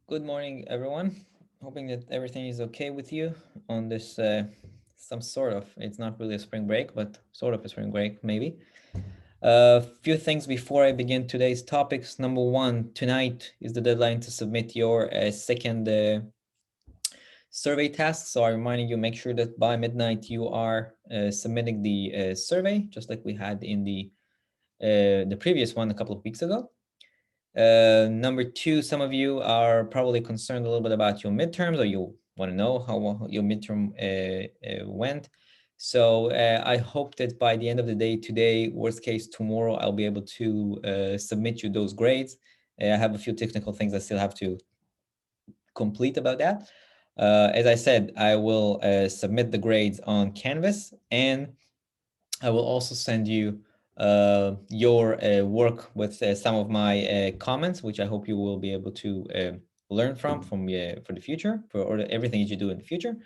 Good morning, everyone. Hoping that everything is okay with you on this, some sort of, it's not really a spring break, but sort of a spring break, maybe. A few things before I begin today's topics. Number one, tonight is the deadline to submit your second survey task. So I'm reminding you, make sure that by midnight you are submitting the survey, just like we had in the previous one a couple of weeks ago. Number two, some of you are probably concerned a little bit about your midterms, or you want to know how your midterm went. So I hope that by the end of the day today, worst case tomorrow, I'll be able to submit you those grades. I have a few technical things I still have to complete about that. As I said, I will submit the grades on Canvas, and I will also send you your work with some of my comments, which I hope you will be able to learn from for the future, or everything that you do in the future.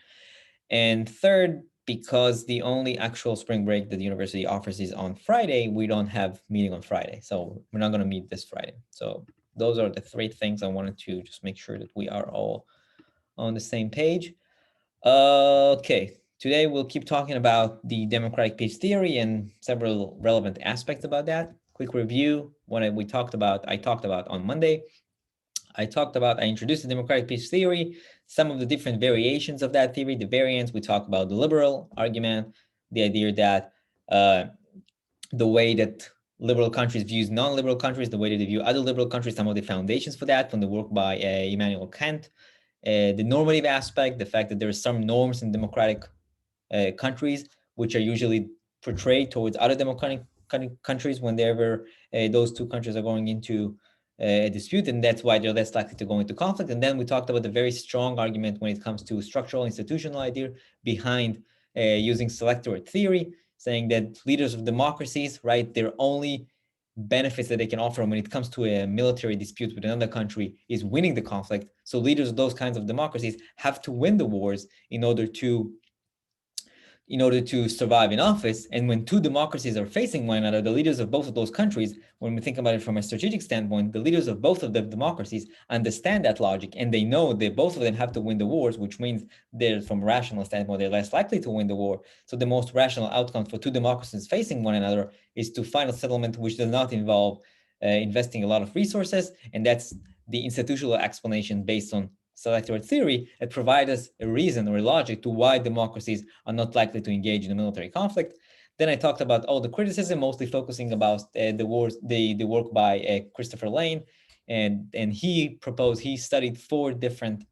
And third, because the only actual spring break that the university offers is on Friday, we don't have meeting on Friday. So we're not going to meet this Friday. So those are the three things I wanted to just make sure that we are all on the same page. Okay, today we'll keep talking about the democratic peace theory and several relevant aspects about that. Quick review, what I talked about on Monday. I introduced the democratic peace theory, some of the different variations of that theory, the variants. We talk about the liberal argument, the idea that the way that liberal countries views non-liberal countries, the way that they view other liberal countries, some of the foundations for that from the work by Immanuel Kant, the normative aspect, the fact that there are some norms in democratic countries which are usually portrayed towards other democratic countries whenever those two countries are going into a dispute, and that's why they're less likely to go into conflict. And then we talked about the very strong argument when it comes to structural institutional idea behind using selectorate theory, saying that leaders of democracies, right, their only benefits that they can offer when it comes to a military dispute with another country is winning the conflict. So leaders of those kinds of democracies have to win the wars in order to survive in office. And when two democracies are facing one another, the leaders of both of those countries, when we think about it from a strategic standpoint, the leaders of both of the democracies understand that logic, and they know that both of them have to win the wars, which means they're, from a rational standpoint, they're less likely to win the war. So the most rational outcome for two democracies facing one another is to find a settlement which does not involve investing a lot of resources, and that's the institutional explanation based on selectorate theory. It provides us a reason or a logic to why democracies are not likely to engage in a military conflict. Then I talked about all the criticism, mostly focusing about the work by Christopher Lane, and he studied four different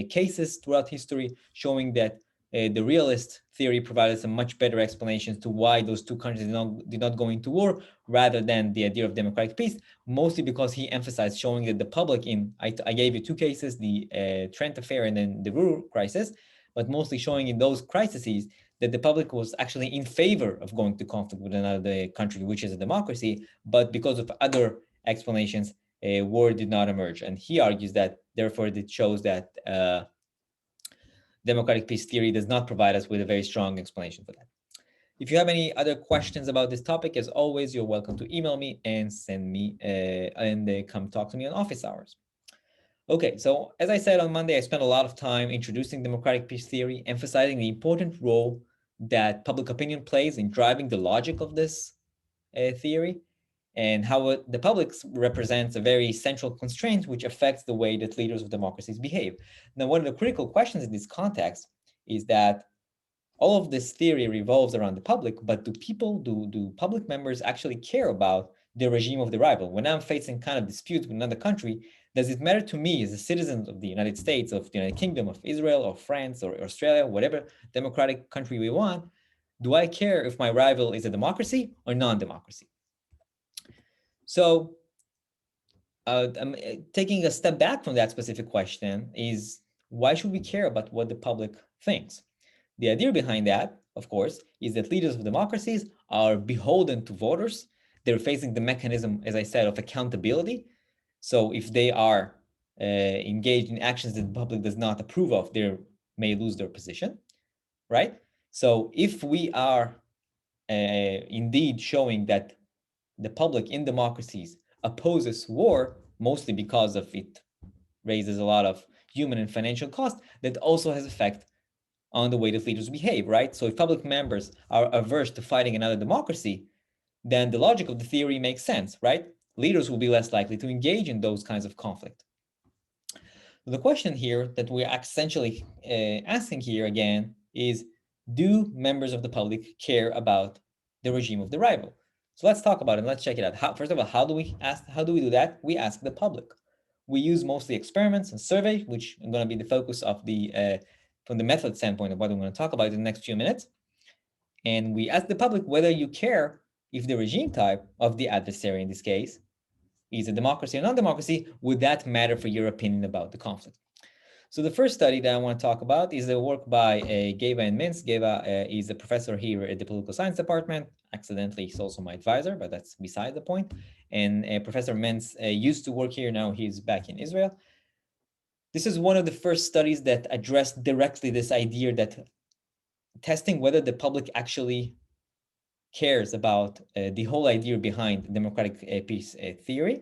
cases throughout history, showing that the realist theory provided some much better explanations to why those two countries did not go into war, rather than the idea of democratic peace, mostly because he emphasized showing that the public I gave you two cases, the Trent affair and then the Ruhr crisis, but mostly showing in those crises that the public was actually in favor of going to conflict with another country, which is a democracy, but because of other explanations, a war did not emerge. And he argues that, therefore, it shows that democratic peace theory does not provide us with a very strong explanation for that. If you have any other questions about this topic, as always, you're welcome to email me and send me come talk to me on office hours. Okay, so as I said on Monday, I spent a lot of time introducing democratic peace theory, emphasizing the important role that public opinion plays in driving the logic of this theory, and how the public represents a very central constraint which affects the way that leaders of democracies behave. Now, one of the critical questions in this context is that all of this theory revolves around the public, but do public members actually care about the regime of the rival? When I'm facing kind of dispute with another country, does it matter to me as a citizen of the United States, of the United Kingdom, of Israel, or France, or Australia, whatever democratic country we want? Do I care if my rival is a democracy or non-democracy? So I'm taking a step back from that specific question is, why should we care about what the public thinks? The idea behind that, of course, is that leaders of democracies are beholden to voters. They're facing the mechanism, as I said, of accountability. So if they are engaged in actions that the public does not approve of, they may lose their position, right? So if we are indeed showing that the public in democracies opposes war, mostly because of it raises a lot of human and financial cost that also has effect on the way that leaders behave, right? So if public members are averse to fighting another democracy, then the logic of the theory makes sense, right? Leaders will be less likely to engage in those kinds of conflict. The question here that we're essentially asking here again is, do members of the public care about the regime of the rival? So let's talk about it. Let's check it out. First of all, how do we do that? We ask the public. We use mostly experiments and surveys, which are going to be the focus of the from the method standpoint of what we're going to talk about in the next few minutes. And we ask the public whether you care if the regime type of the adversary, in this case, is a democracy or non-democracy. Would that matter for your opinion about the conflict? So the first study that I want to talk about is the work by Geva and Mintz. Geva is a professor here at the political science department. Accidentally, he's also my advisor, but that's beside the point. And Professor Mintz used to work here. Now he's back in Israel. This is one of the first studies that addressed directly this idea that testing whether the public actually cares about the whole idea behind democratic peace theory.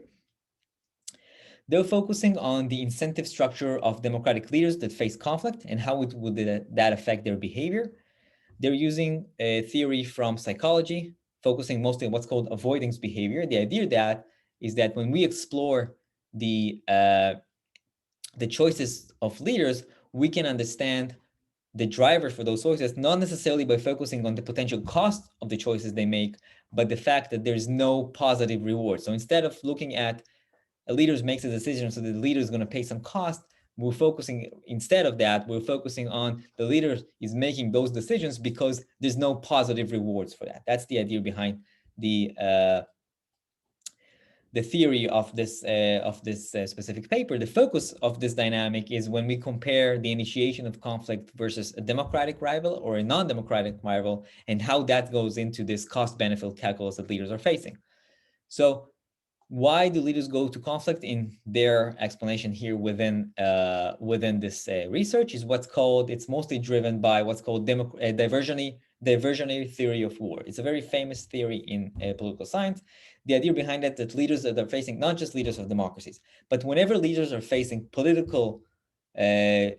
They're focusing on the incentive structure of democratic leaders that face conflict and how would that affect their behavior. They're using a theory from psychology, focusing mostly on what's called avoidance behavior. The idea is that when we explore the choices of leaders, we can understand the driver for those choices, not necessarily by focusing on the potential cost of the choices they make, but the fact that there's no positive reward. So instead of looking at a leader makes a decision, so the leader is going to pay some cost, instead of that, we're focusing on the leader is making those decisions because there's no positive rewards for that. That's the idea behind the theory of this specific paper. The focus of this dynamic is when we compare the initiation of conflict versus a democratic rival or a non-democratic rival, and how that goes into this cost-benefit calculus that leaders are facing. So why do leaders go to conflict? In their explanation here within this research is it's mostly driven by what's called diversionary theory of war. It's a very famous theory in political science. The idea behind it that leaders that are facing, not just leaders of democracies, but whenever leaders are facing political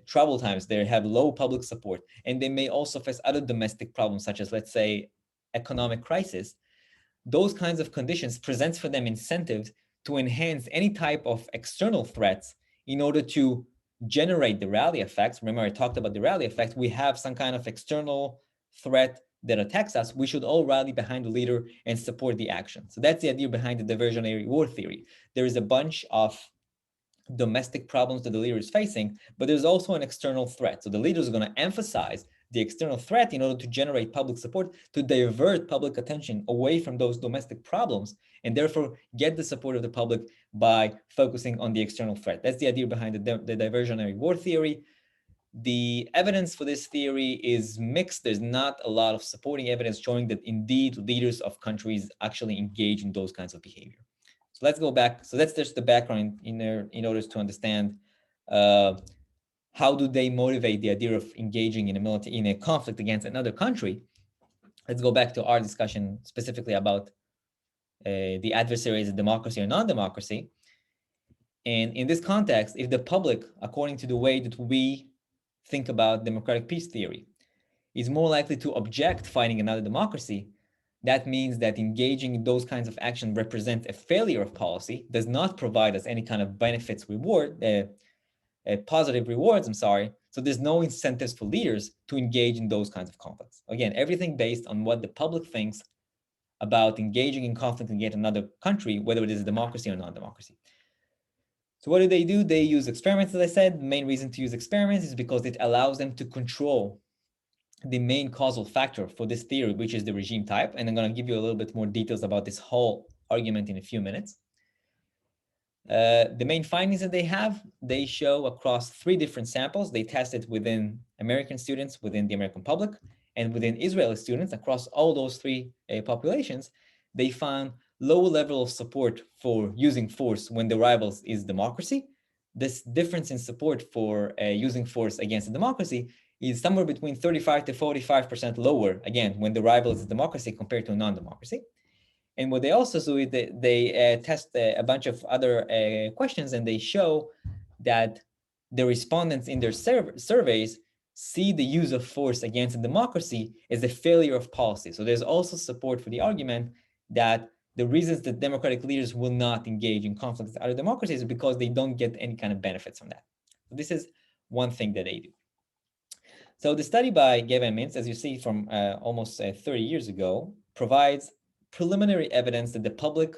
trouble times, they have low public support, and they may also face other domestic problems, such as, let's say, economic crisis. Those kinds of conditions presents for them incentives to enhance any type of external threats in order to generate the rally effects. Remember, I talked about the rally effect. We have some kind of external threat that attacks us. We should all rally behind the leader and support the action. So that's the idea behind the diversionary war theory. There is a bunch of domestic problems that the leader is facing, but there's also an external threat. So the leader is going to emphasize the external threat in order to generate public support, to divert public attention away from those domestic problems, and therefore get the support of the public by focusing on the external threat. That's the idea behind the diversionary war theory. The evidence for this theory is mixed. There's not a lot of supporting evidence showing that indeed leaders of countries actually engage in those kinds of behavior. So let's go back. So that's just the background in order to understand how do they motivate the idea of engaging in a conflict against another country. Let's go back to our discussion specifically about the adversary is a democracy or non-democracy. And in this context, if the public, according to the way that we think about democratic peace theory, is more likely to object fighting another democracy, that means that engaging in those kinds of action represents a failure of policy, does not provide us any kind of benefits, positive rewards, So there's no incentives for leaders to engage in those kinds of conflicts. Again, everything based on what the public thinks about engaging in conflict against another country, whether it is a democracy or non-democracy. So what do? They use experiments, as I said. The main reason to use experiments is because it allows them to control the main causal factor for this theory, which is the regime type. And I'm going to give you a little bit more details about this whole argument in a few minutes. The main findings that they show across 3 different samples. They tested within American students, within the American public, and within Israeli students. Across all those 3 populations, they found low level of support for using force when the rivals is democracy. This difference in support for using force against a democracy is somewhere between 35 to 45% lower, again, when the rival is a democracy compared to a non-democracy. And what they also do is they test a bunch of other questions, and they show that the respondents in their surveys see the use of force against a democracy as a failure of policy. So there's also support for the argument that the reasons that democratic leaders will not engage in conflict with other democracies is because they don't get any kind of benefits from that. So this is one thing that they do. So the study by Geva and Mintz, as you see from almost 30 years ago, provides preliminary evidence that the public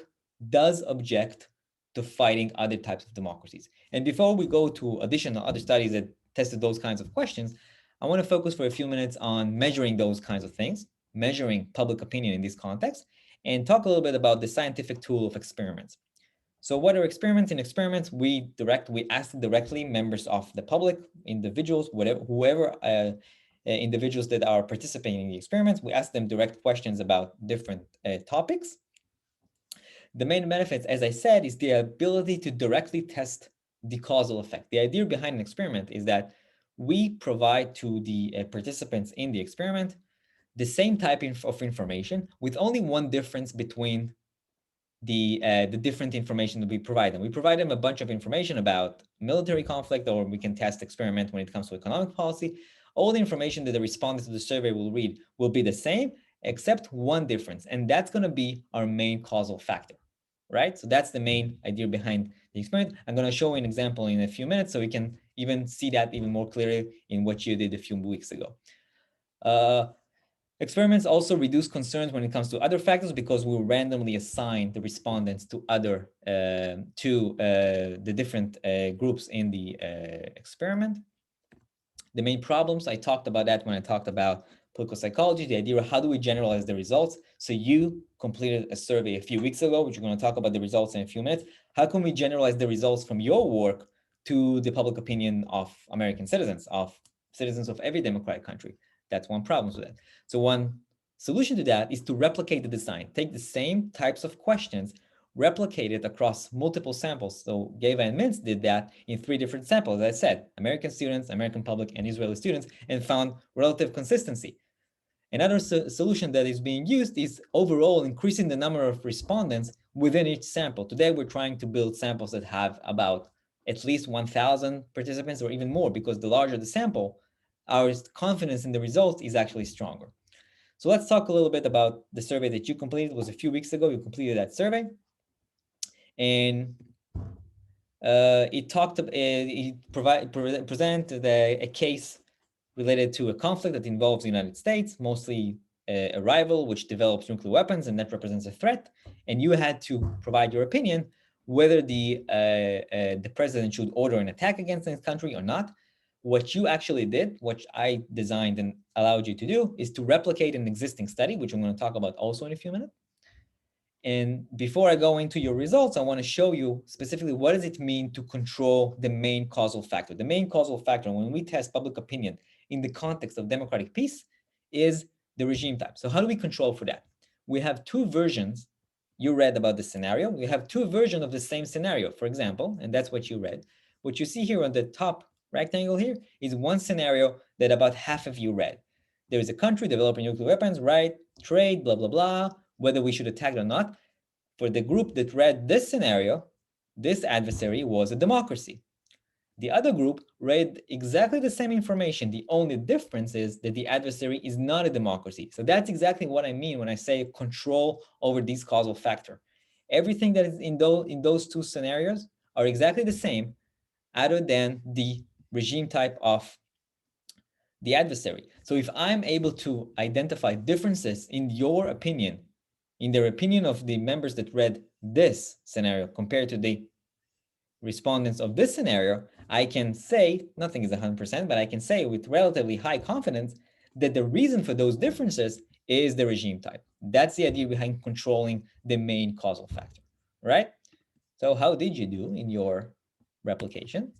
does object to fighting other types of democracies. And before we go to additional other studies that tested those kinds of questions, I want to focus for a few minutes on measuring those kinds of things, measuring public opinion in this context, and talk a little bit about the scientific tool of experiments. So what are experiments? In experiments, we ask directly members of the public, individuals, whoever individuals that are participating in the experiments, we ask them direct questions about different topics. The main benefits, as I said, is the ability to directly test the causal effect. The idea behind an experiment is that we provide to the participants in the experiment the same type of information with only one difference between the different information that we provide them. We provide them a bunch of information about military conflict, or we can test experiment when it comes to economic policy. All the information that the respondents to the survey will read will be the same, except one difference, and that's going to be our main causal factor, right? So that's the main idea behind the experiment. I'm going to show you an example in a few minutes so we can even see that even more clearly in what you did a few weeks ago. Experiments also reduce concerns when it comes to other factors because we randomly assign the respondents to the different groups in the experiment. The main problems, I talked about that when I talked about political psychology, the idea of how do we generalize the results. So you completed a survey a few weeks ago, which we're going to talk about the results in a few minutes. How can we generalize the results from your work to the public opinion of American citizens, of every democratic country? That's one problem with that. So one solution to that is to replicate the design. Take the same types of questions, replicate it across multiple samples. So Geva and Mintz did that in 3 different samples, as I said, American students, American public, and Israeli students, and found relative consistency. Another solution that is being used is overall increasing the number of respondents within each sample. Today, we're trying to build samples that have about at least 1,000 participants or even more, because the larger the sample, our confidence in the results is actually stronger. So let's talk a little bit about the survey that you completed. It was a few weeks ago. You completed that survey. And presented a case related to a conflict that involves the United States, mostly a rival which develops nuclear weapons, and that represents a threat. And you had to provide your opinion whether the president should order an attack against this country or not. What you actually did, what I designed and allowed you to do, is to replicate an existing study, which I'm going to talk about also in a few minutes. And before I go into your results, I want to show you specifically what does it mean to control the main causal factor. The main causal factor when we test public opinion in the context of democratic peace is the regime type. So how do we control for that? We have 2 versions. You read about the scenario. We have 2 versions of the same scenario, for example, and that's what you read. What you see here on the top rectangle here is one scenario that about half of you read. There is a country developing nuclear weapons, right? Trade, blah, blah, blah, whether we should attack it or not. For the group that read this scenario, this adversary was a democracy. The other group read exactly the same information. The only difference is that the adversary is not a democracy. So that's exactly what I mean when I say control over this causal factor. Everything that is in those 2 scenarios are exactly the same, other than the regime type of the adversary. So if I'm able to identify differences in your opinion, in their opinion of the members that read this scenario compared to the respondents of this scenario, I can say, nothing is 100%, but I can say with relatively high confidence that the reason for those differences is the regime type. That's the idea behind controlling the main causal factor, right? So how did you do in your replication?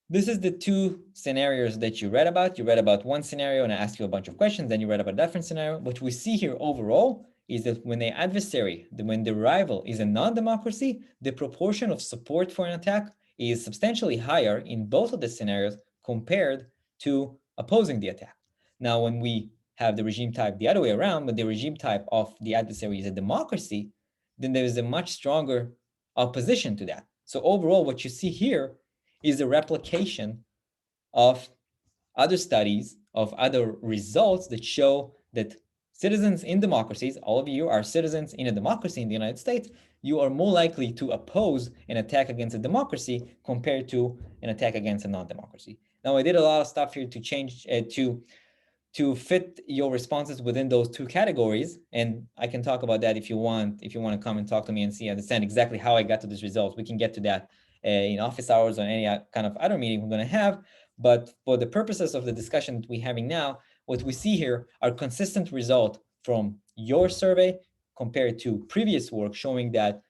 This is the 2 scenarios that you read about. You read about one scenario and I asked you a bunch of questions. Then you read about a different scenario. What we see here overall is that when the adversary, when the rival is a non-democracy, the proportion of support for an attack is substantially higher in both of the scenarios compared to opposing the attack. Now, when we have the regime type the other way around, when the regime type of the adversary is a democracy, then there is a much stronger opposition to that. So overall, what you see here is a replication of other studies, of other results that show that citizens in democracies, all of you are citizens in a democracy in the United States, you are more likely to oppose an attack against a democracy compared to an attack against a non-democracy. Now, I did a lot of stuff here to change, to fit your responses within those two categories. And I can talk about that if you want to come and talk to me and understand exactly how I got to these results. We can get to that in office hours or any kind of other meeting we're going to have. But for the purposes of the discussion that we're having now, what we see here are consistent results from your survey compared to previous work showing that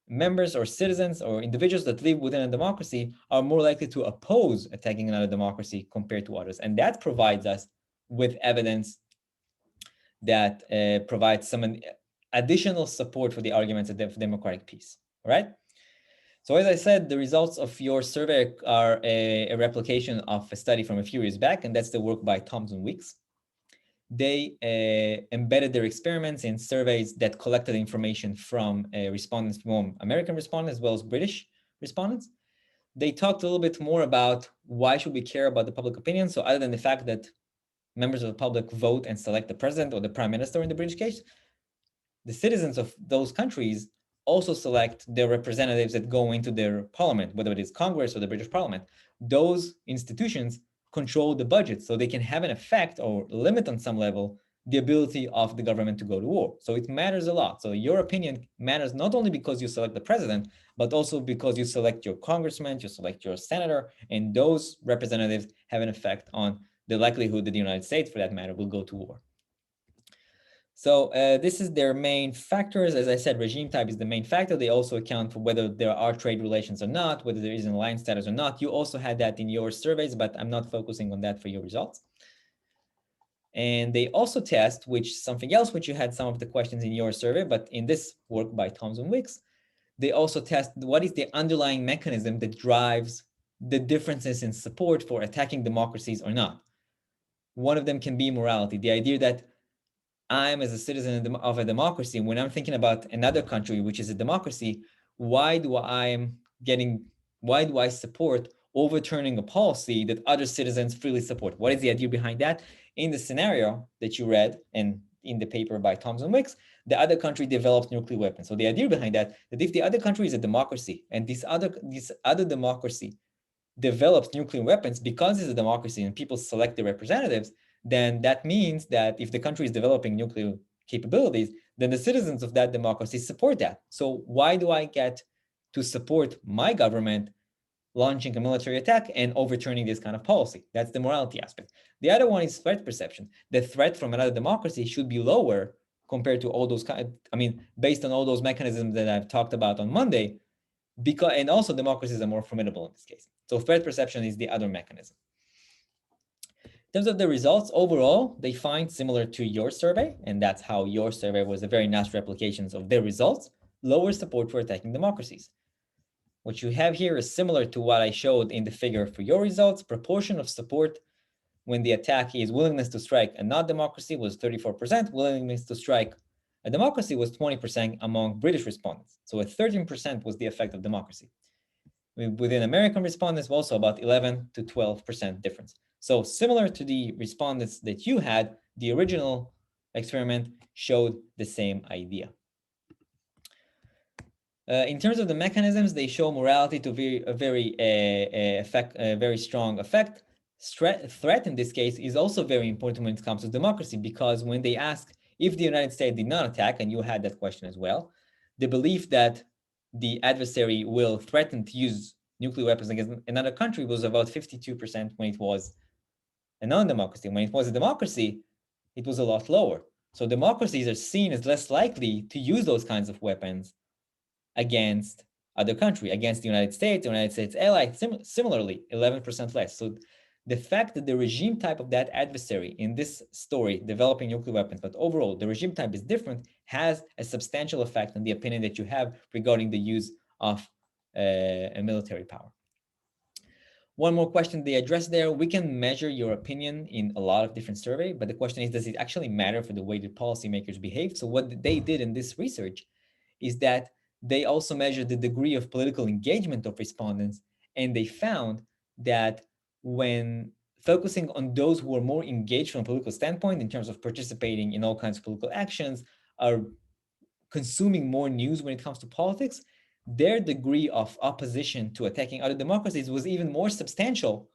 members or citizens or individuals that live within a democracy are more likely to oppose attacking another democracy compared to others. And that provides us with evidence that provides some additional support for the arguments of democratic peace, right? So as I said, the results of your survey are a replication of a study from a few years back, and that's the work by Thompson Weeks. They embedded their experiments in surveys that collected information from respondents, from American respondents as well as British respondents. They talked a little bit more about why should we care about the public opinion. So other than the fact that members of the public vote and select the president or the prime minister in the British case, the citizens of those countries also select their representatives that go into their parliament, whether it is Congress or the British Parliament. Those institutions control the budget, so they can have an effect or limit on some level the ability of the government to go to war. So it matters a lot. So your opinion matters not only because you select the president, but also because you select your congressman, you select your senator, and those representatives have an effect on the likelihood that the United States, for that matter, will go to war. So this is their main factors. As I said, regime type is the main factor. They also account for whether there are trade relations or not, whether there is an alliance status or not. You also had that in your surveys, but I'm not focusing on that for your results. And they also test, something else which you had some of the questions in your survey, but in this work by Thompson Weeks, they also test what is the underlying mechanism that drives the differences in support for attacking democracies or not. One of them can be morality, the idea that I'm, as a citizen of a democracy, when I'm thinking about another country which is a democracy, why do I support overturning a policy that other citizens freely support? What is the idea behind that? In the scenario that you read and in the paper by Thompson Weeks, the other country developed nuclear weapons. So the idea behind that if the other country is a democracy and this other democracy develops nuclear weapons because it's a democracy and people select the representatives, then that means that if the country is developing nuclear capabilities, then the citizens of that democracy support that. So why do I get to support my government launching a military attack and overturning this kind of policy? That's the morality aspect. The other one is threat perception. The threat from another democracy should be lower compared to all those, based on all those mechanisms that I've talked about on Monday, and also democracies are more formidable in this case. So threat perception is the other mechanism. In terms of the results, overall, they find similar to your survey, and that's how your survey was a very nice replications of their results, lower support for attacking democracies. What you have here is similar to what I showed in the figure for your results. Proportion of support when the attack is willingness to strike a not democracy was 34%, willingness to strike a democracy was 20% among British respondents. So 13% was the effect of democracy. Within American respondents, also about 11 to 12% difference. So similar to the respondents that you had, the original experiment showed the same idea. In terms of the mechanisms, they show morality to a very strong effect. Threat in this case is also very important when it comes to democracy, because when they ask if the United States did not attack, and you had that question as well, the belief that the adversary will threaten to use nuclear weapons against another country was about 52% when it was a non-democracy. When it was a democracy, it was a lot lower. So democracies are seen as less likely to use those kinds of weapons against other country, against the United States allies, similarly, 11% less. So the fact that the regime type of that adversary in this story, developing nuclear weapons, but overall the regime type is different, has a substantial effect on the opinion that you have regarding the use of a military power. One more question they address there: we can measure your opinion in a lot of different surveys, but the question is, does it actually matter for the way that policymakers behave? So what they did in this research is that they also measured the degree of political engagement of respondents, and they found that when focusing on those who are more engaged from a political standpoint in terms of participating in all kinds of political actions, are consuming more news when it comes to politics, their degree of opposition to attacking other democracies was even more substantial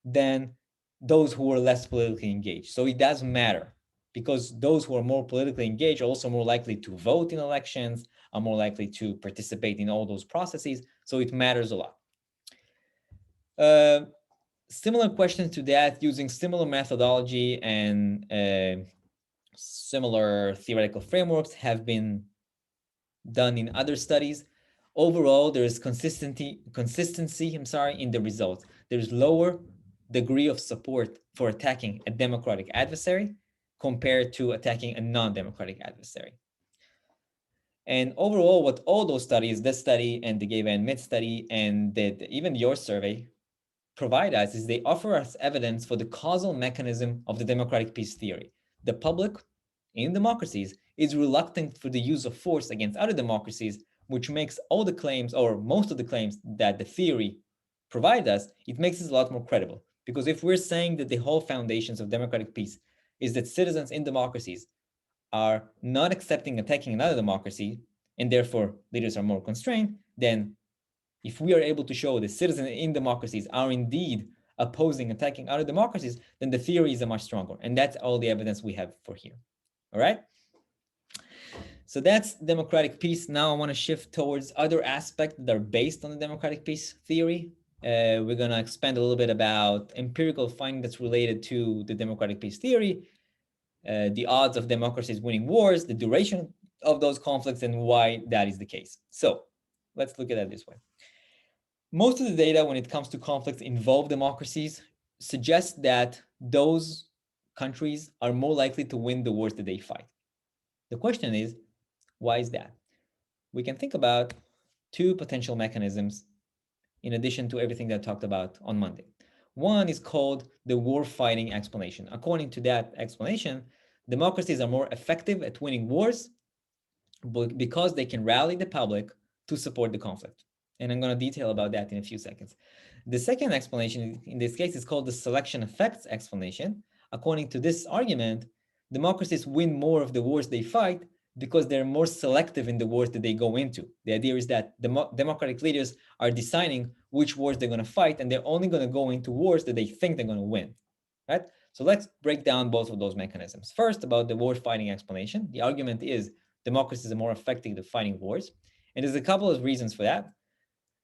than those who were less politically engaged. So it does matter, because those who are more politically engaged are also more likely to vote in elections, are more likely to participate in all those processes. So it matters a lot. Similar questions to that, using similar methodology and similar theoretical frameworks, have been done in other studies. Overall, there is consistency in the results. There's lower degree of support for attacking a democratic adversary compared to attacking a non-democratic adversary. And overall, what all those studies, this study and the Gay Van Mitt study and even your survey, provide us is they offer us evidence for the causal mechanism of the democratic peace theory. The public in democracies is reluctant for the use of force against other democracies, which makes all the claims, or most of the claims, that the theory provides us, it makes it a lot more credible. Because if we're saying that the whole foundations of democratic peace is that citizens in democracies are not accepting attacking another democracy, and therefore leaders are more constrained, then if we are able to show that citizens in democracies are indeed opposing attacking other democracies, then the theory is much stronger. And that's all the evidence we have for here. All right? So that's democratic peace. Now I want to shift towards other aspects that are based on the democratic peace theory. We're going to expand a little bit about empirical findings that's related to the democratic peace theory, the odds of democracies winning wars, the duration of those conflicts, and why that is the case. So let's look at it this way. Most of the data when it comes to conflicts involve democracies suggests that those countries are more likely to win the wars that they fight. The question is, why is that? We can think about two potential mechanisms in addition to everything that I talked about on Monday. One is called the war fighting explanation. According to that explanation, democracies are more effective at winning wars because they can rally the public to support the conflict. And I'm going to detail about that in a few seconds. The second explanation in this case is called the selection effects explanation. According to this argument, democracies win more of the wars they fight because they're more selective in the wars that they go into. The idea is that democratic leaders are deciding which wars they're going to fight, and they're only going to go into wars that they think they're going to win, right? So let's break down both of those mechanisms. First, about the war fighting explanation. The argument is democracies are more effective at fighting wars. And there's a couple of reasons for that.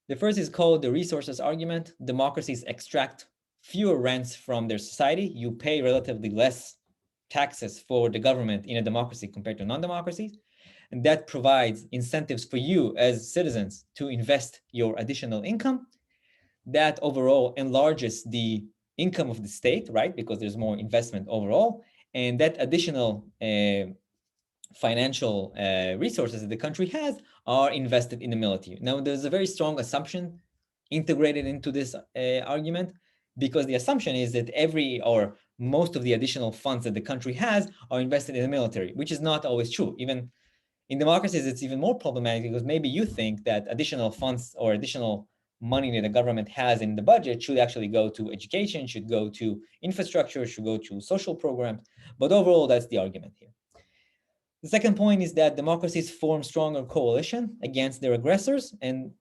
The first is called the resources argument. Democracies extract fewer rents from their society. You pay relatively less taxes for the government in a democracy compared to non-democracies. And that provides incentives for you as citizens to invest your additional income. That overall enlarges the income of the state, right? Because there's more investment overall. And that additional financial resources that the country has are invested in the military. Now, there's a very strong assumption integrated into this argument, because the assumption is that every or most of the additional funds that the country has are invested in the military, which is not always true. Even in democracies, it's even more problematic, because maybe you think that additional funds or additional money that the government has in the budget should actually go to education, should go to infrastructure, should go to social programs. But overall, that's the argument here. The second point is that democracies form stronger coalition against their aggressors. And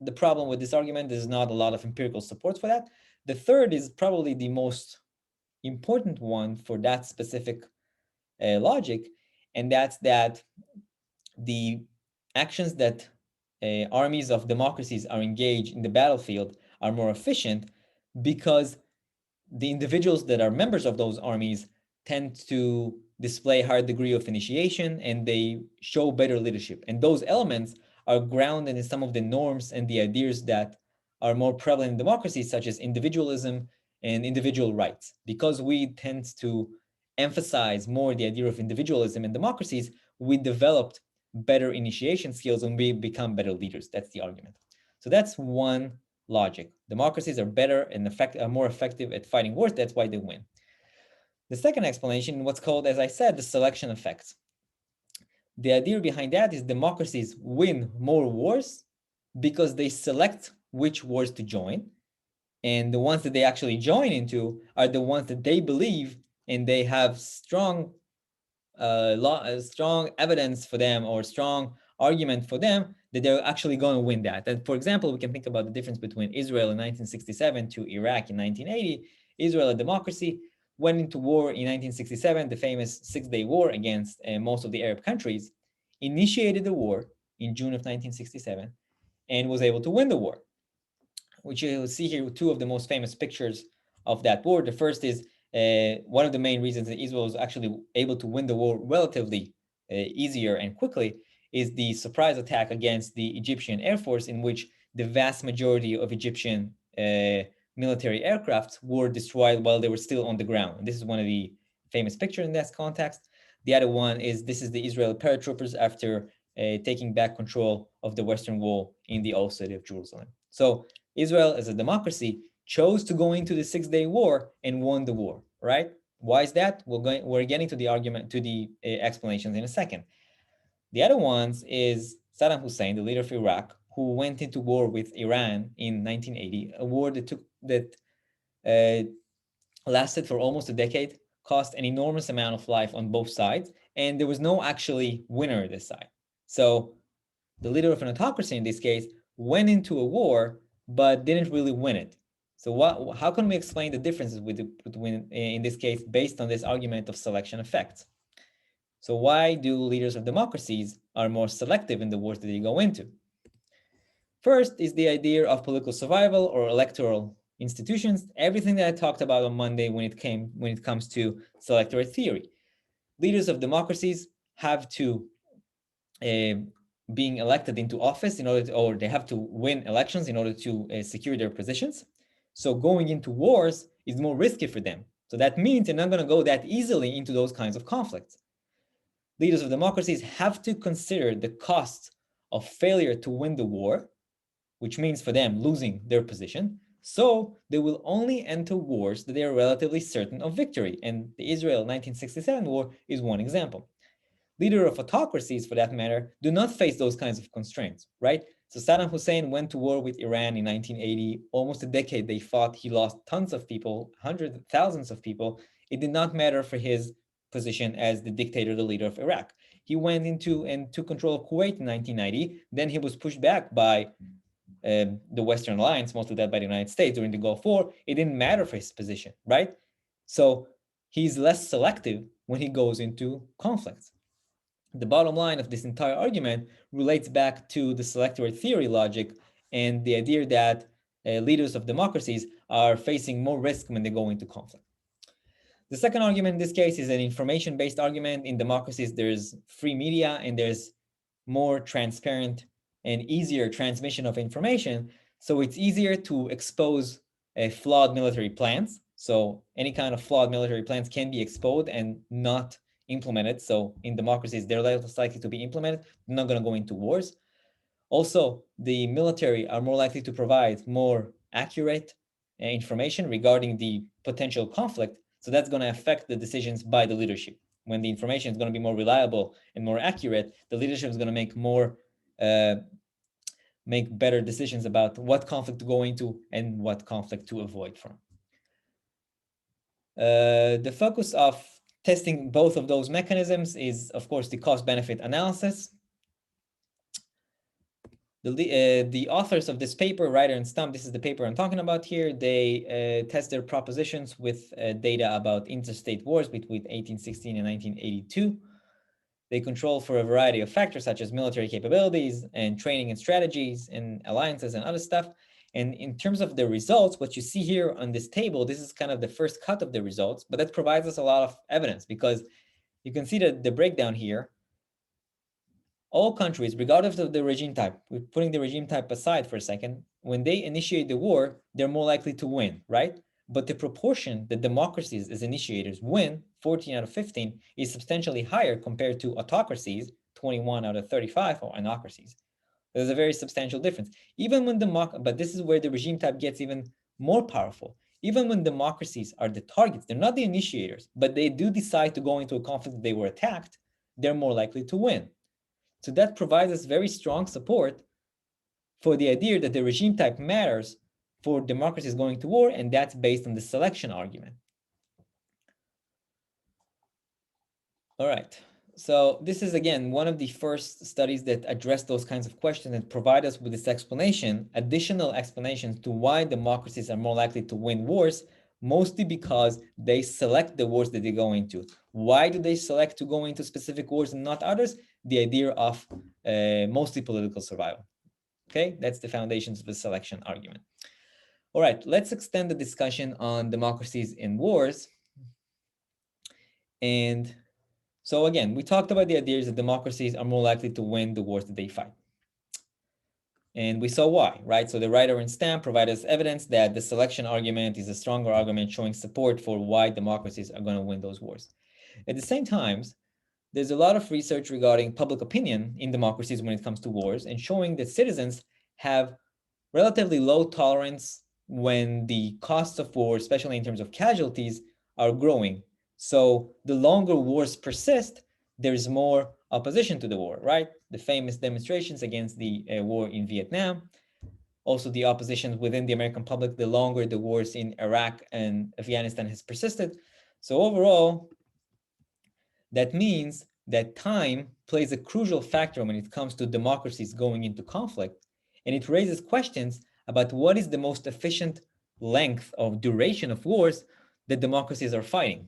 the problem with this argument is not a lot of empirical support for that. The third is probably the most important one for that specific logic. And that's that the actions that armies of democracies are engaged in the battlefield are more efficient because the individuals that are members of those armies tend to display a higher degree of initiation, and they show better leadership. And those elements are grounded in some of the norms and the ideas that are more prevalent in democracies, such as individualism and individual rights. Because we tend to emphasize more the idea of individualism in democracies, we developed better initiation skills and we become better leaders. That's the argument. So that's one logic. Democracies are better and are more effective at fighting wars. That's why they win. The second explanation, what's called, as I said, the selection effects. The idea behind that is democracies win more wars because they select which wars to join. And the ones that they actually join into are the ones that they believe and they have strong strong evidence for them or strong argument for them that they're actually going to win that. And for example, we can think about the difference between Israel in 1967 to Iraq in 1980. Israel, a democracy, went into war in 1967, the famous Six-Day War against most of the Arab countries, initiated the war in June of 1967, and was able to win the war, which you'll see here two of the most famous pictures of that war. The first is one of the main reasons that Israel was actually able to win the war relatively easier and quickly is the surprise attack against the Egyptian Air Force, in which the vast majority of Egyptian military aircrafts were destroyed while they were still on the ground. And this is one of the famous pictures in that context. The other one is this is the Israeli paratroopers after taking back control of the Western Wall in the old city of Jerusalem. So Israel, as a democracy, chose to go into the Six-Day War and won the war, right? Why is that? We're getting to the argument, to the explanations in a second. The other ones is Saddam Hussein, the leader of Iraq, who went into war with Iran in 1980, a war that lasted for almost a decade, cost an enormous amount of life on both sides, and there was no actually winner this side. So the leader of an autocracy in this case went into a war but didn't really win it. So how can we explain the differences between in this case based on this argument of selection effects? So why do leaders of democracies are more selective in the wars that they go into? First is the idea of political survival or electoral institutions, everything that I talked about on Monday when it comes to selectorate theory. Leaders of democracies have to being elected into office in order to, or they have to win elections in order to secure their positions. So going into wars is more risky for them. So that means they're not going to go that easily into those kinds of conflicts. Leaders of democracies have to consider the cost of failure to win the war, which means for them losing their position. So they will only enter wars that they are relatively certain of victory. And the Israel 1967 war is one example. Leaders of autocracies, for that matter, do not face those kinds of constraints, right? So Saddam Hussein went to war with Iran in 1980, almost a decade they fought. He lost tons of people, hundreds of thousands of people. It did not matter for his position as the dictator, the leader of Iraq. He went into and took control of Kuwait in 1990. Then he was pushed back by the Western alliance, mostly led by the United States during the Gulf War. It didn't matter for his position, right? So he's less selective when he goes into conflicts. The bottom line of this entire argument relates back to the selectorate theory logic and the idea that leaders of democracies are facing more risk when they go into conflict. The second argument in this case is an information-based argument. In democracies, there's free media and there's more transparent and easier transmission of information. So it's easier to expose flawed military plans. So any kind of flawed military plans can be exposed and not implemented. So in democracies, they're less likely to be implemented. They're not going to go into wars. Also, the military are more likely to provide more accurate information regarding the potential conflict. So that's going to affect the decisions by the leadership. When the information is going to be more reliable and more accurate, the leadership is going to make better decisions about what conflict to go into and what conflict to avoid from. The focus of testing both of those mechanisms is, of course, the cost-benefit analysis. The authors of this paper, Ryder and Stump, this is the paper I'm talking about here, they test their propositions with data about interstate wars between 1816 and 1982. They control for a variety of factors such as military capabilities and training and strategies and alliances and other stuff. And in terms of the results, what you see here on this table, this is kind of the first cut of the results, but that provides us a lot of evidence because you can see that the breakdown here, all countries, regardless of the regime type, we're putting the regime type aside for a second, when they initiate the war, they're more likely to win, right? But the proportion that democracies as initiators win, 14 out of 15, is substantially higher compared to autocracies, 21 out of 35 or anocracies. There's a very substantial difference. Even when but this is where the regime type gets even more powerful. Even when democracies are the targets, they're not the initiators, but they do decide to go into a conflict that they were attacked, they're more likely to win. So that provides us very strong support for the idea that the regime type matters for democracies going to war, and that's based on the selection argument. All right. So this is, again, one of the first studies that address those kinds of questions and provide us with this explanation, additional explanations to why democracies are more likely to win wars, mostly because they select the wars that they go into. Why do they select to go into specific wars and not others? The idea of mostly political survival. Okay, that's the foundations of the selection argument. All right, let's extend the discussion on democracies in wars. And so again, we talked about the ideas that democracies are more likely to win the wars that they fight. And we saw why, right? So the writer and Stamp provide us evidence that the selection argument is a stronger argument showing support for why democracies are going to win those wars. At the same time, there's a lot of research regarding public opinion in democracies when it comes to wars and showing that citizens have relatively low tolerance when the costs of war, especially in terms of casualties, are growing. So the longer wars persist, there's more opposition to the war, right? The famous demonstrations against the war in Vietnam, also the opposition within the American public, the longer the wars in Iraq and Afghanistan has persisted. So overall, that means that time plays a crucial factor when it comes to democracies going into conflict, and it raises questions about what is the most efficient length of duration of wars that democracies are fighting.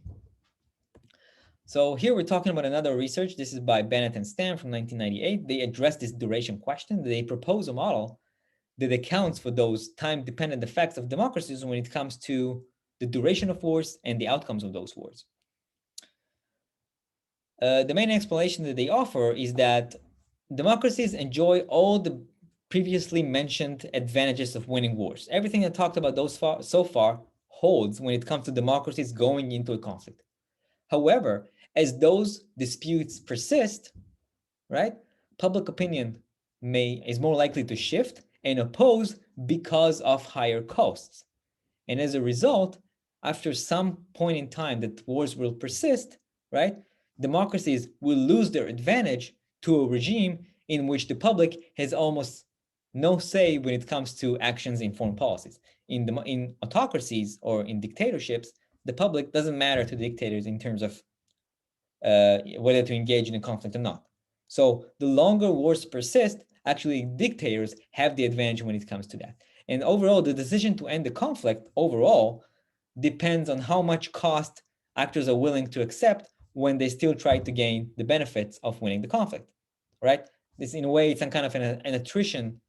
So here we're talking about another research. This is by Bennett and Stam from 1998. They address this duration question. They propose a model that accounts for those time-dependent effects of democracies when it comes to the duration of wars and the outcomes of those wars. The main explanation that they offer is that democracies enjoy all the previously mentioned advantages of winning wars. Everything I talked about so far holds when it comes to democracies going into a conflict. However, as those disputes persist, right, public opinion is more likely to shift and oppose because of higher costs. And as a result, after some point in time that wars will persist, right, democracies will lose their advantage to a regime in which the public has almost no say when it comes to actions in foreign policies. In autocracies or in dictatorships, the public doesn't matter to dictators in terms of whether to engage in a conflict or not. So the longer wars persist, actually dictators have the advantage when it comes to that. And overall, the decision to end the conflict overall depends on how much cost actors are willing to accept when they still try to gain the benefits of winning the conflict, right? This, in a way, it's some kind of an attrition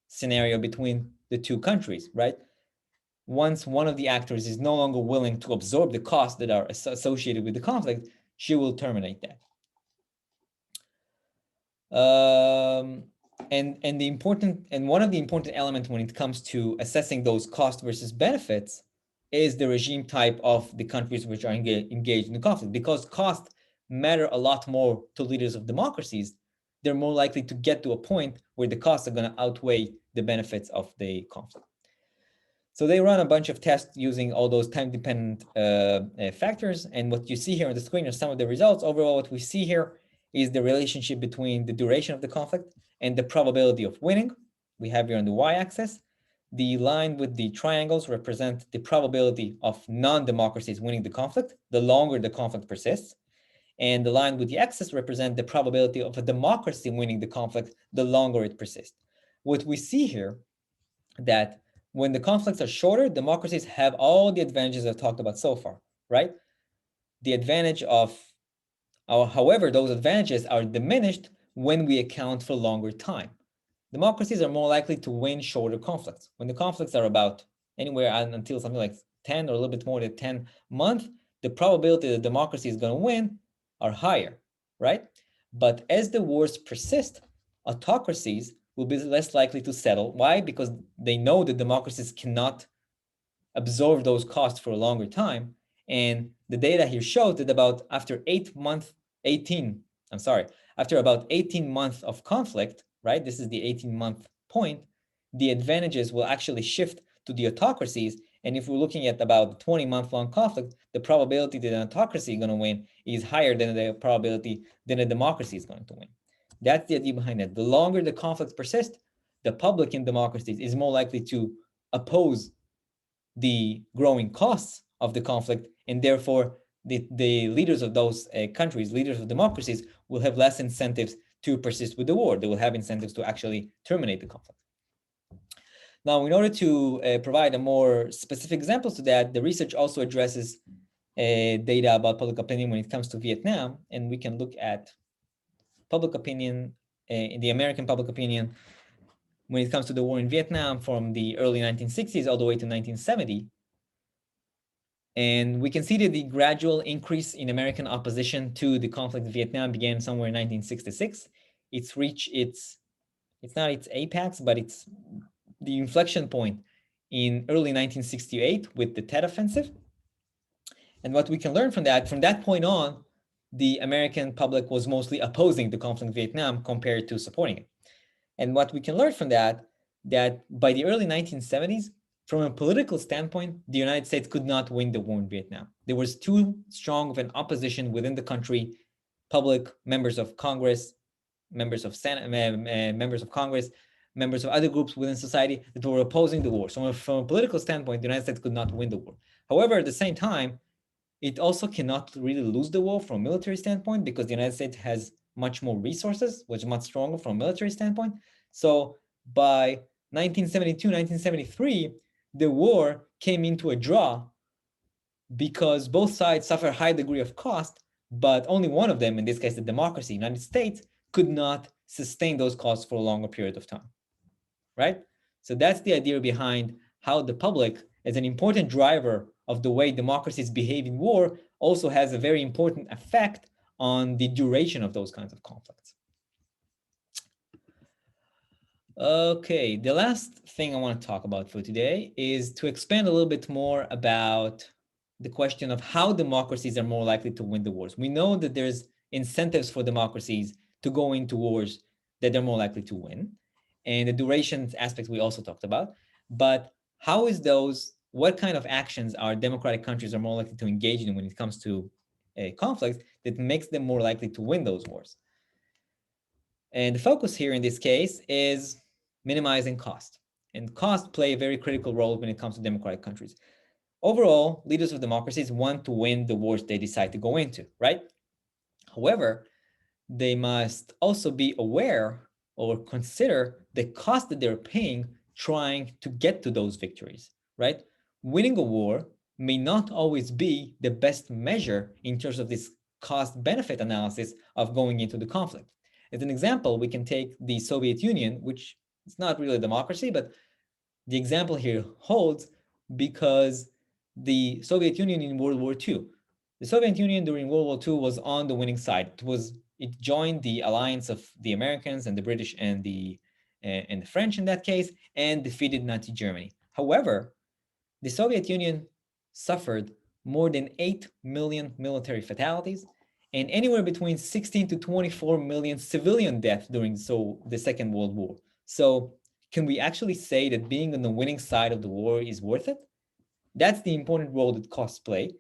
scenario between the two countries, right? Once one of the actors is no longer willing to absorb the costs that are associated with the conflict, she will terminate that. And one of the important elements when it comes to assessing those costs versus benefits is the regime type of the countries which are engaged in the conflict. Because costs matter a lot more to leaders of democracies, they're more likely to get to a point where the costs are going to outweigh the benefits of the conflict. So they run a bunch of tests using all those time-dependent factors. And what you see here on the screen are some of the results. Overall, what we see here is the relationship between the duration of the conflict and the probability of winning. We have here on the y-axis. The line with the triangles represent the probability of non-democracies winning the conflict, the longer the conflict persists. And the line with the axis represent the probability of a democracy winning the conflict, the longer it persists. What we see here, that when the conflicts are shorter, democracies have all the advantages I've talked about so far, right? The advantage of, however, those advantages are diminished when we account for longer time. Democracies are more likely to win shorter conflicts. When the conflicts are about anywhere until something like 10 or a little bit more than 10 months, the probability that democracy is going to win are higher, right? But as the wars persist, autocracies will be less likely to settle. Why? Because they know that democracies cannot absorb those costs for a longer time. And the data here shows that after about 18 months of conflict, right? This is the 18-month point, the advantages will actually shift to the autocracies. And if we're looking at about 20-month-long conflict, the probability that an autocracy is going to win is higher than the probability that a democracy is going to win. That's the idea behind it. The longer the conflicts persist, the public in democracies is more likely to oppose the growing costs of the conflict, and therefore the leaders of those countries, leaders of democracies, will have less incentives to persist with the war. They will have incentives to actually terminate the conflict. Now, in order to provide a more specific examples to that, the research also addresses data about public opinion when it comes to Vietnam, and we can look at public opinion, in the American public opinion, when it comes to the war in Vietnam from the early 1960s all the way to 1970. And we can see that the gradual increase in American opposition to the conflict in Vietnam began somewhere in 1966. It's reached it's not its apex, but it's the inflection point in early 1968 with the Tet Offensive. And what we can learn from that point on, the American public was mostly opposing the conflict in Vietnam compared to supporting it. And what we can learn from that by the early 1970s, from a political standpoint, the United States could not win the war in Vietnam. There was too strong of an opposition within the country, public, members of Congress, members of Senate, members of Congress, members of other groups within society that were opposing the war. So from a political standpoint, the United States could not win the war. However, at the same time, it also cannot really lose the war from a military standpoint because the United States has much more resources, which is much stronger from a military standpoint. So by 1972, 1973, the war came into a draw because both sides suffer a high degree of cost, but only one of them, in this case, the democracy, United States, could not sustain those costs for a longer period of time, right? So that's the idea behind how the public, as an important driver of the way democracies behave in war, also has a very important effect on the duration of those kinds of conflicts. Okay, the last thing I want to talk about for today is to expand a little bit more about the question of how democracies are more likely to win the wars. We know that there's incentives for democracies to go into wars that they're more likely to win, and the duration aspect we also talked about. But how is what kind of actions are democratic countries are more likely to engage in when it comes to conflicts that makes them more likely to win those wars? And the focus here in this case is minimizing cost. And cost play a very critical role when it comes to democratic countries. Overall, leaders of democracies want to win the wars they decide to go into, right? However, they must also be aware or consider the cost that they're paying trying to get to those victories, right? Winning a war may not always be the best measure in terms of this cost-benefit analysis of going into the conflict. As an example, we can take the Soviet Union, which is not really a democracy, but the example here holds because the Soviet Union in World War II. The Soviet Union during World War II was on the winning side. It joined the alliance of the Americans and the British and the French in that case, and defeated Nazi Germany. However, the Soviet Union suffered more than 8 million military fatalities and anywhere between 16 to 24 million civilian deaths during the Second World War. So can we actually say that being on the winning side of the war is worth it? That's the important role that costs play.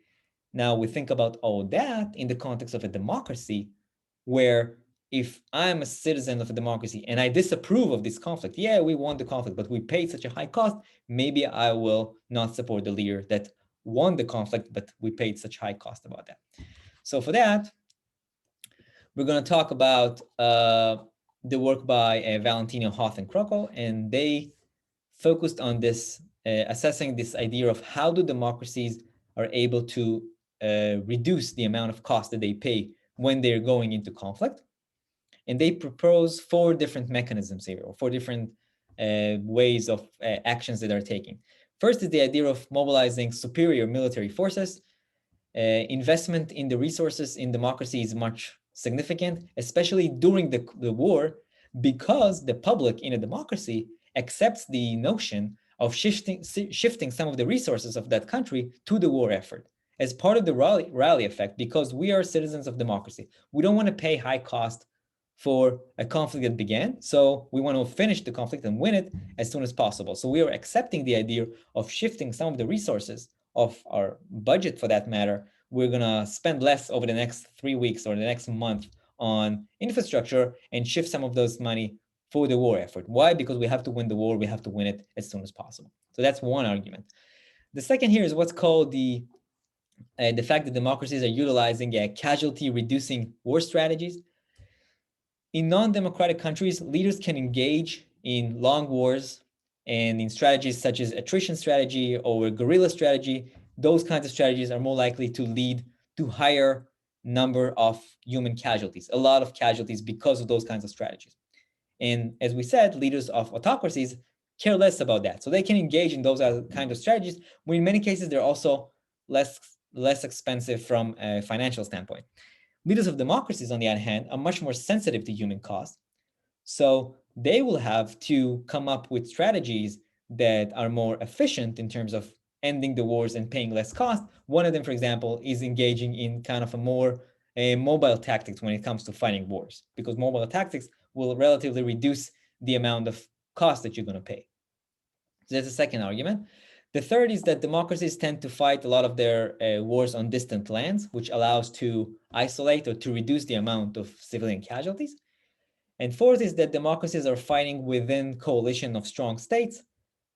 Now we think about all that in the context of a democracy, where if I'm a citizen of a democracy and I disapprove of this conflict, yeah, we won the conflict, but we paid such a high cost, maybe I will not support the leader that won the conflict, but we paid such high cost about that. So for that, we're going to talk about the work by Valentino, Hoth, and Krokl, and they focused on this, assessing this idea of how do democracies are able to reduce the amount of cost that they pay when they're going into conflict. And they propose 4 different mechanisms here, or 4 different ways of actions that are taking. First is the idea of mobilizing superior military forces. Investment in the resources in democracy is much significant, especially during the war, because the public in a democracy accepts the notion of shifting some of the resources of that country to the war effort as part of the rally effect, because we are citizens of democracy. We don't want to pay high cost for a conflict that began, so we want to finish the conflict and win it as soon as possible. So we are accepting the idea of shifting some of the resources of our budget, for that matter. We're going to spend less over the next 3 weeks or the next month on infrastructure and shift some of those money for the war effort. Why? Because we have to win the war. We have to win it as soon as possible. So that's one argument. The second here is what's called the fact that democracies are utilizing casualty reducing war strategies. In non-democratic countries, leaders can engage in long wars and in strategies such as attrition strategy or guerrilla strategy. Those kinds of strategies are more likely to lead to higher number of human casualties, a lot of casualties because of those kinds of strategies. And as we said, leaders of autocracies care less about that. So they can engage in those kind of strategies, when in many cases they're also less expensive from a financial standpoint. Leaders of democracies, on the other hand, are much more sensitive to human cost. So they will have to come up with strategies that are more efficient in terms of ending the wars and paying less cost. One of them, for example, is engaging in kind of a more mobile tactics when it comes to fighting wars, because mobile tactics will relatively reduce the amount of cost that you're going to pay. So that's the second argument. The third is that democracies tend to fight a lot of their wars on distant lands, which allows to isolate or to reduce the amount of civilian casualties. And fourth is that democracies are fighting within coalition of strong states,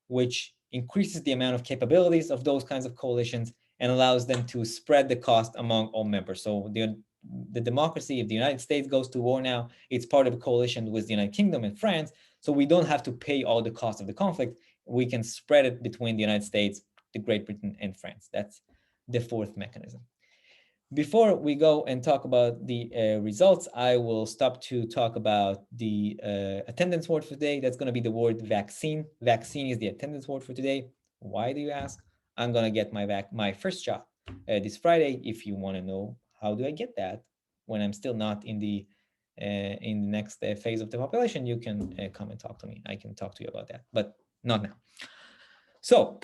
which increases the amount of capabilities of those kinds of coalitions and allows them to spread the cost among all members. So the democracy, if the United States goes to war now, it's part of a coalition with the United Kingdom and France. So we don't have to pay all the cost of the conflict. We can spread it between the United States, the Great Britain, and France. That's the fourth mechanism. Before we go and talk about the results, I will stop to talk about the attendance word for today. That's going to be the word vaccine. Vaccine is the attendance word for today. Why do you ask? I'm going to get my first shot this Friday. If you want to know how do I get that when I'm still not in the next phase of the population, you can come and talk to me. I can talk to you about that, but not now. So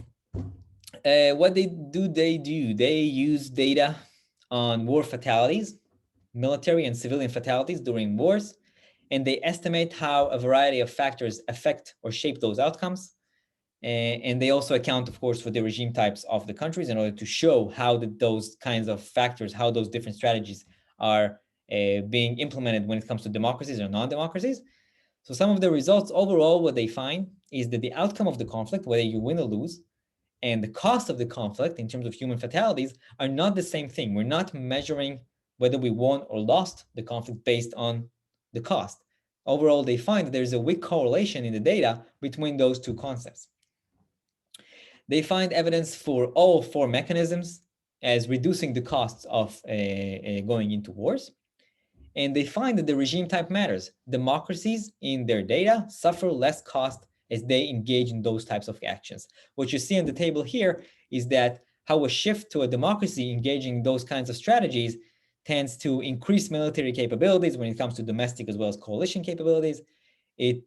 what they do, they use data on war fatalities, military and civilian fatalities during wars, and they estimate how a variety of factors affect or shape those outcomes. And they also account, of course, for the regime types of the countries in order to show how those kinds of factors, how those different strategies are being implemented when it comes to democracies or non-democracies. So some of the results overall, what they find is that the outcome of the conflict, whether you win or lose, and the cost of the conflict in terms of human fatalities are not the same thing. We're not measuring whether we won or lost the conflict based on the cost. Overall, they find that there's a weak correlation in the data between those two concepts. They find evidence for all four mechanisms as reducing the costs of going into wars. And they find that the regime type matters. Democracies in their data suffer less cost as they engage in those types of actions. What you see on the table here is that how a shift to a democracy engaging those kinds of strategies tends to increase military capabilities when it comes to domestic as well as coalition capabilities. It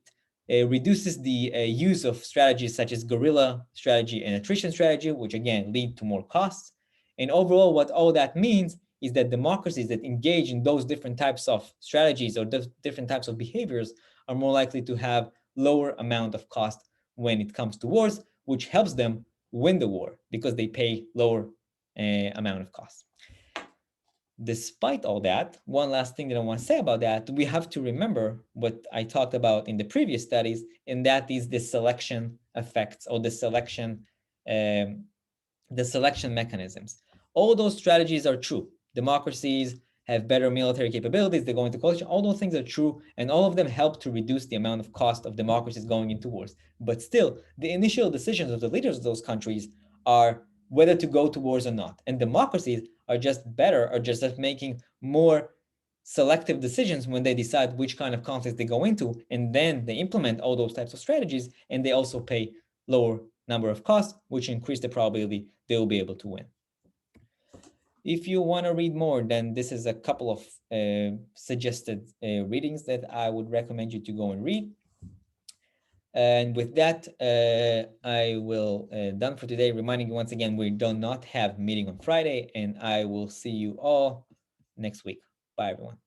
reduces the use of strategies such as guerrilla strategy and attrition strategy, which again lead to more costs. And overall, what all that means is that democracies that engage in those different types of strategies or different types of behaviors are more likely to have lower amount of cost when it comes to wars, which helps them win the war because they pay lower amount of cost. Despite all that, one last thing that I want to say about that, we have to remember what I talked about in the previous studies, and that is the selection effects or the selection mechanisms. All those strategies are true. Democracies have better military capabilities, they go into coalition, all those things are true, and all of them help to reduce the amount of cost of democracies going into wars. But still, the initial decisions of the leaders of those countries are whether to go to wars or not. And democracies are just better, or just making more selective decisions when they decide which kind of conflicts they go into, and then they implement all those types of strategies, and they also pay lower number of costs, which increase the probability they will be able to win. If you want to read more, then this is a couple of suggested readings that I would recommend you to go and read. And with that, I will done for today, reminding you once again, we do not have meeting on Friday, and I will see you all next week. Bye, everyone.